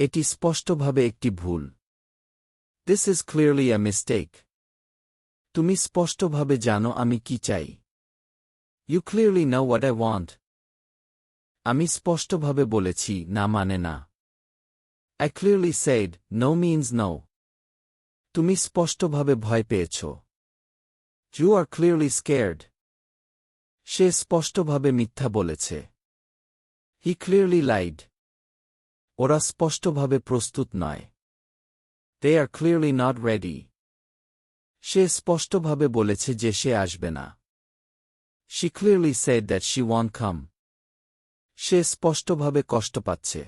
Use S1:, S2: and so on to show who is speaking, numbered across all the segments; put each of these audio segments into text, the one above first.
S1: এটি স্পষ্টভাবে একটি ভুল। This is clearly a mistake. তুমি স্পষ্টভাবে জানো আমি কি চাই। You clearly know what I want. আমি স্পষ্টভাবে বলেছি না মানে না। I clearly said, no means no. তুমি স্পষ্টভাবে ভয় পেয়েছ। You are clearly scared. সে স্পষ্টভাবে মিথ্যা বলেছে। He clearly lied. ওরা স্পষ্টভাবে প্রস্তুত নয়। They are clearly not ready. সে স্পষ্টভাবে বলেছে যে সে আসবে না। She clearly said that she won't come. সে স্পষ্টভাবে কষ্ট পাচ্ছে।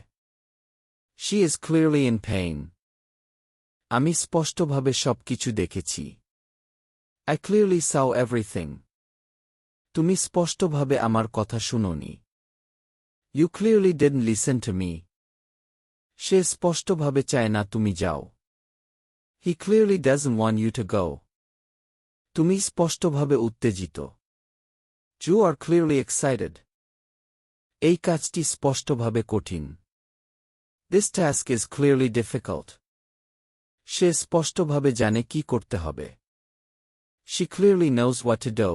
S1: She is clearly in pain. আমি স্পষ্টভাবে সবকিছু দেখেছি। I clearly saw everything. তুমি স্পষ্টভাবে আমার কথা শুনোনি। You clearly didn't listen to me. সে স্পষ্টভাবে চায় না তুমি যাও। He clearly doesn't want you to go. তুমি স্পষ্টভাবে উত্তেজিত। You are clearly excited. এই কাজটি স্পষ্টভাবে কঠিন। This task is clearly difficult. সে স্পষ্টভাবে জানে কি করতে হবে। She clearly knows what to do.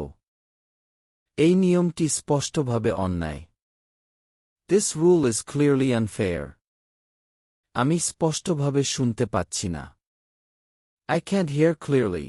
S1: এই নিয়মটি স্পষ্টভাবে অন্যায়। This rule is clearly unfair. আমি স্পষ্টভাবে শুনতে পাচ্ছি না। I can't hear clearly.